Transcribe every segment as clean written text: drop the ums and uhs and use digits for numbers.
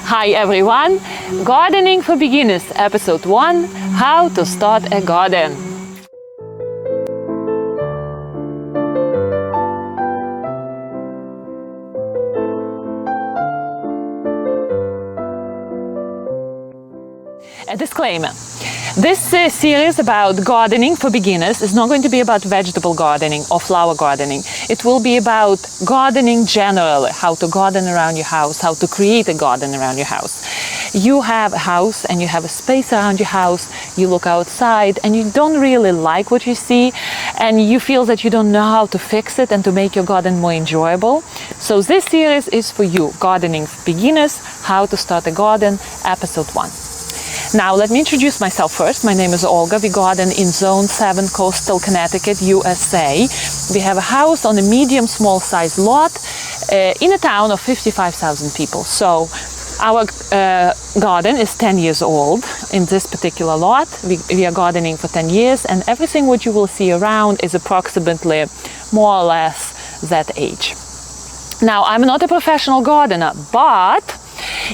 Hi everyone! Gardening for Beginners, Episode 1, How to Start a Garden. A disclaimer. This series about gardening for beginners is not going to be about vegetable gardening or flower gardening. It will be about gardening generally, how to garden around your house, how to create a garden around your house. You have a house and you have a space around your house, you look outside and you don't really like what you see and you feel that you don't know how to fix it and to make your garden more enjoyable. So this series is for you, Gardening for Beginners, How to Start a Garden, Episode 1. Now, let me introduce myself first. My name is Olga. We garden in Zone 7, Coastal Connecticut, USA. We have a house on a medium-small size lot in a town of 55,000 people. So our garden is 10 years old in this particular lot. We are gardening for 10 years, and everything what you will see around is approximately more or less that age. Now, I'm not a professional gardener, but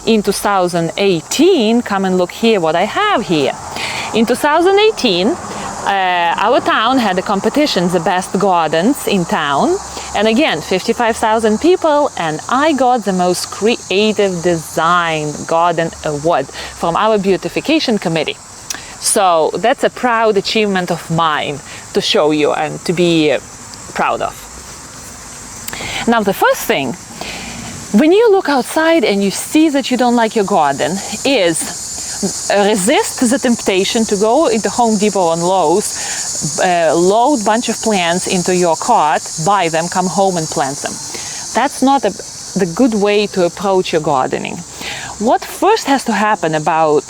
in 2018, come and look here what I have here. In 2018, our town had a competition, the best gardens in town. And again, 55,000 people, and I got the most creative design garden award from our beautification committee. So that's a proud achievement of mine to show you and to be proud of. Now, the first thing, when you look outside and you see that you don't like your garden, is resist the temptation to go into Home Depot and Lowe's, load a bunch of plants into your cart, buy them, come home and plant them. That's not the good way to approach your gardening. What first has to happen about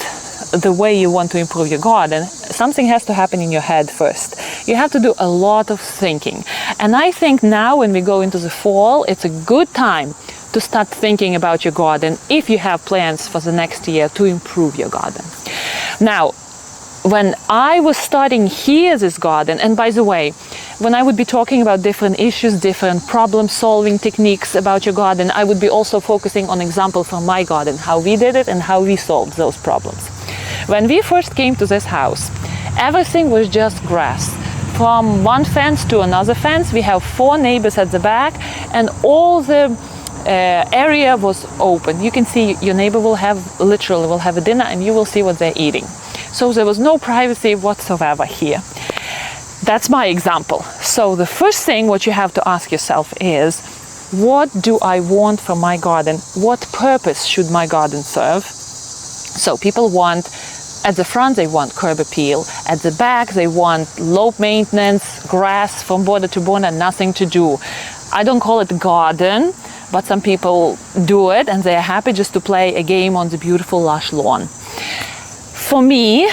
the way you want to improve your garden, something has to happen in your head first. You have to do a lot of thinking. And I think now when we go into the fall, it's a good time to start thinking about your garden if you have plans for the next year to improve your garden. Now, when I was starting here this garden, and by the way, when I would be talking about different issues, different problem-solving techniques about your garden, I would be also focusing on examples from my garden, how we did it and how we solved those problems. When we first came to this house, everything was just grass. From one fence to another fence, we have 4 neighbors at the back, and all the area was open. You can see your neighbor will have a dinner and you will see what they're eating. So there was no privacy whatsoever here. That's my example. So the first thing what you have to ask yourself is, what do I want from my garden? What purpose should my garden serve? So people want, at the front they want curb appeal, at the back they want low maintenance, grass from border to border, nothing to do. I don't call it garden, but some people do it and they are happy just to play a game on the beautiful lush lawn. For me,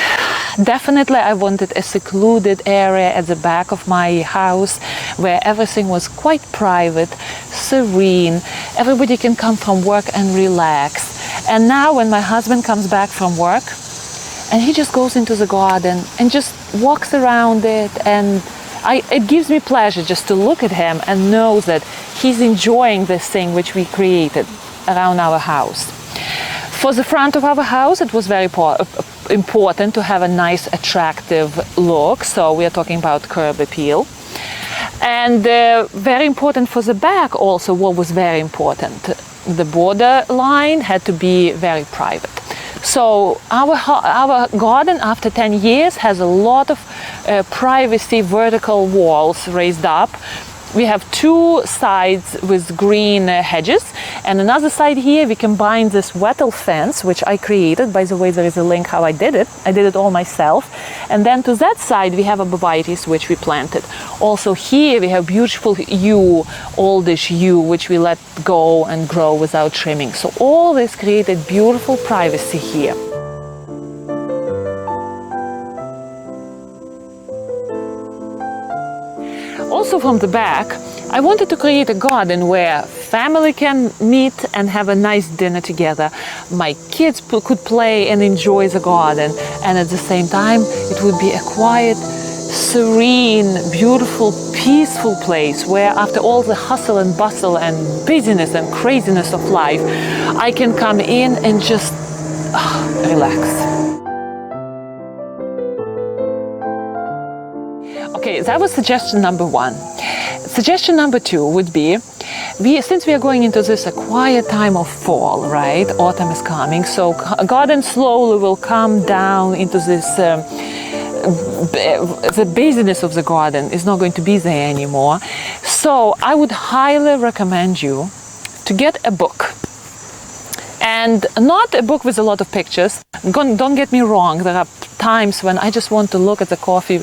definitely I wanted a secluded area at the back of my house where everything was quite private, serene, everybody can come from work and relax. And now when my husband comes back from work and he just goes into the garden and just walks around it, and it gives me pleasure just to look at him and know that he's enjoying this thing which we created around our house. For the front of our house, it was very important to have a nice, attractive look. So we are talking about curb appeal. And very important for the back also, what was very important, the border line had to be very private. So our garden after 10 years has a lot of privacy vertical walls raised up. We have 2 sides with green hedges, and another side here we combined this wattle fence, which I created. By the way, there is a link how I did it. I did it all myself. And then to that side we have arborvitaes which we planted. Also here we have beautiful yew, oldish yew, which we let go and grow without trimming. So all this created beautiful privacy here. Also from the back, I wanted to create a garden where family can meet and have a nice dinner together. My kids could play and enjoy the garden, and at the same time it would be a quiet, serene, beautiful, peaceful place where after all the hustle and bustle and busyness and craziness of life, I can come in and just relax. Okay, that was suggestion number 1. Suggestion number 2 would be, since we are going into this a quiet time of fall, right? Autumn is coming, so garden slowly will come down into this, the busyness of the garden is not going to be there anymore. So I would highly recommend you to get a book. And not a book with a lot of pictures. Don't get me wrong, there are times when I just want to look at the coffee,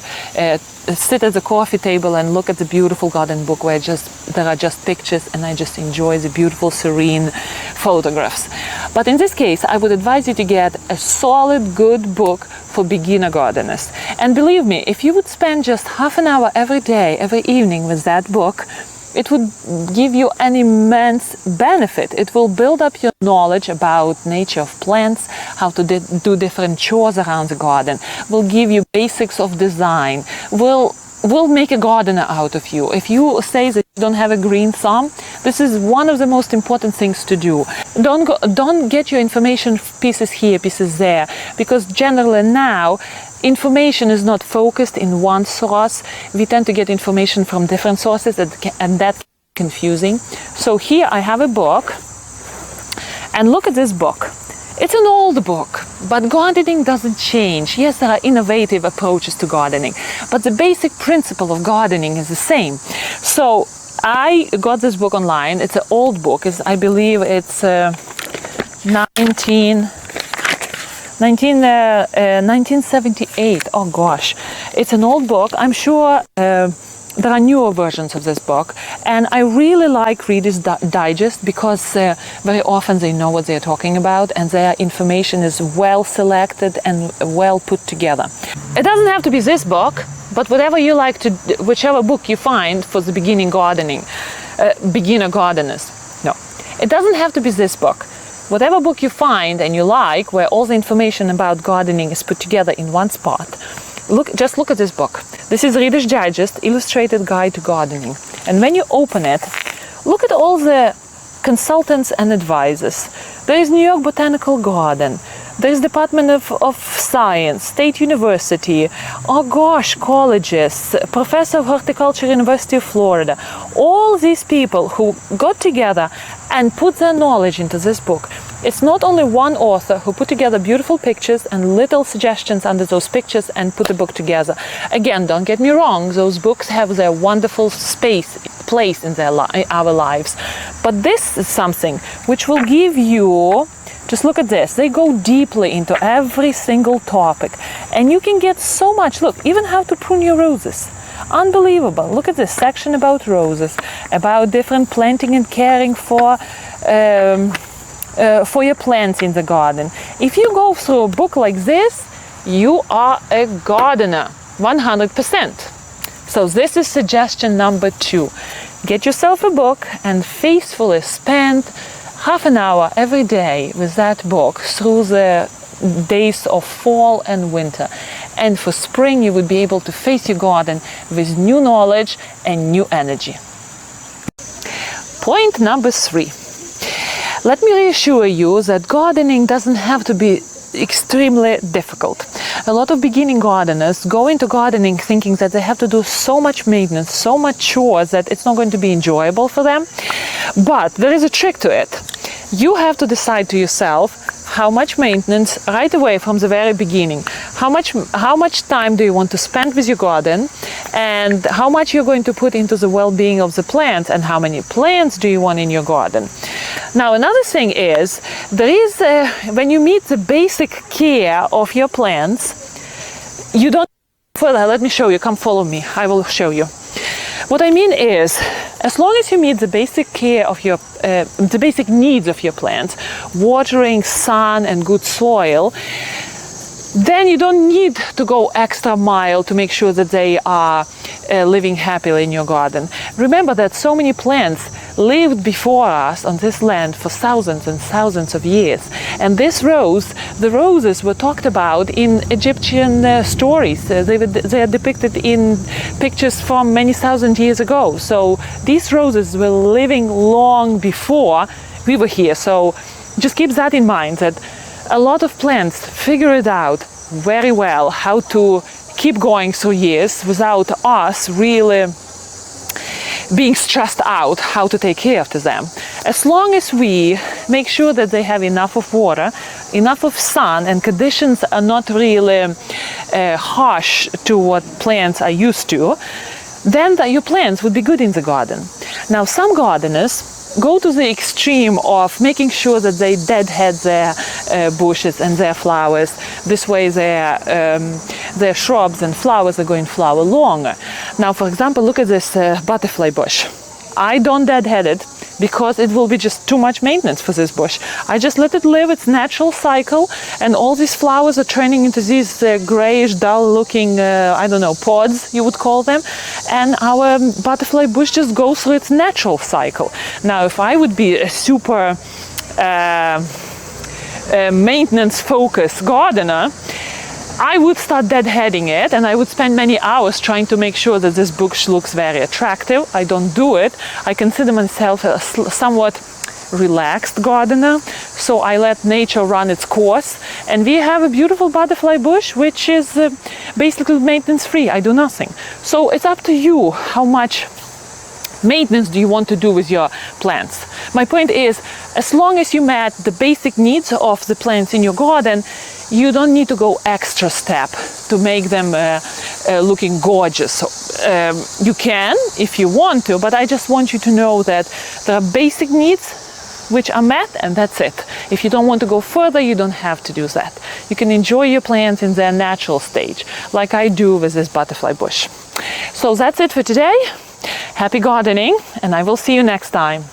sit at the coffee table and look at the beautiful garden book where there are just pictures and I just enjoy the beautiful, serene photographs. But in this case, I would advise you to get a solid, good book for beginner gardeners. And believe me, if you would spend just half an hour every day, every evening with that book, it would give you an immense benefit. It will build up your knowledge about nature of plants, how to do different chores around the garden, will give you basics of design, will make a gardener out of you. If you say that you don't have a green thumb, this is one of the most important things to do. Don't get your information pieces here, pieces there, because generally now information is not focused in one source. We tend to get information from different sources and that's confusing. So here I have a book, and look at this book. It's an old book, but gardening doesn't change. Yes, there are innovative approaches to gardening, but the basic principle of gardening is the same. So I got this book online. It's an old book. I believe it's 1978. Oh gosh, it's an old book. I'm sure there are newer versions of this book, and I really like Reader's Digest because very often they know what they're talking about and their information is well selected and well put together. It doesn't have to be this book, but whatever you like to, whichever book you find for the beginner gardeners. No, it doesn't have to be this book. Whatever book you find and you like, where all the information about gardening is put together in one spot, just look at this book. This is Reader's Digest, Illustrated Guide to Gardening. And when you open it, look at all the consultants and advisors. There is New York Botanical Garden. There is Department of Science, State University, oh gosh, colleges, Professor of Horticulture, University of Florida. All these people who got together and put their knowledge into this book. It's not only one author who put together beautiful pictures and little suggestions under those pictures and put the book together. Again, don't get me wrong, those books have their wonderful place in our lives. But this is something which will give you, just look at this, they go deeply into every single topic. And you can get so much, look, even how to prune your roses. Unbelievable. Look at this section about roses, about different planting and caring for your plants in the garden. If you go through a book like this, you are a gardener, 100%. So this is suggestion number 2. Get yourself a book and faithfully spend half an hour every day with that book through the days of fall and winter. And for spring, you would be able to face your garden with new knowledge and new energy. Point number 3. Let me reassure you that gardening doesn't have to be extremely difficult. A lot of beginning gardeners go into gardening thinking that they have to do so much maintenance, so much chores that it's not going to be enjoyable for them. But there is a trick to it. You have to decide to yourself how much maintenance right away from the very beginning. How much time do you want to spend with your garden, and how much you're going to put into the well-being of the plants, and how many plants do you want in your garden. Now another thing is, when you meet the basic care of your plants, you don't further. Let me show you. Come follow me. I will show you. What I mean is, as long as you meet the basic care of the basic needs of your plants, watering, sun, and good soil, then you don't need to go extra mile to make sure that they are living happily in your garden. Remember that so many plants lived before us on this land for thousands and thousands of years. And this rose, the roses were talked about in Egyptian stories. They are depicted in pictures from many thousand years ago. So these roses were living long before we were here. So just keep that in mind, that a lot of plants figure it out very well how to keep going through years without us really being stressed out how to take care of them. As long as we make sure that they have enough of water, enough of sun, and conditions are not really harsh to what plants are used to, then your plants would be good in the garden. Now, some gardeners go to the extreme of making sure that they deadhead their bushes and their flowers. This way their shrubs and flowers are going to flower longer. Now, for example, look at this butterfly bush. I don't deadhead it because it will be just too much maintenance for this bush. I just let it live its natural cycle, and all these flowers are turning into these grayish, dull-looking, I don't know, pods, you would call them, and our butterfly bush just goes through its natural cycle. Now, if I would be a super maintenance-focused gardener, I would start deadheading it, and I would spend many hours trying to make sure that this bush looks very attractive. I don't do it. I consider myself a somewhat relaxed gardener, so I let nature run its course, and we have a beautiful butterfly bush which is basically maintenance free. I do nothing. So it's up to you how much maintenance do you want to do with your plants. My point is, as long as you met the basic needs of the plants in your garden, you don't need to go extra step to make them looking gorgeous. You can if you want to, but I just want you to know that there are basic needs which are met, and that's it. If you don't want to go further, you don't have to do that. You can enjoy your plants in their natural stage, like I do with this butterfly bush. So that's it for today. Happy gardening, and I will see you next time.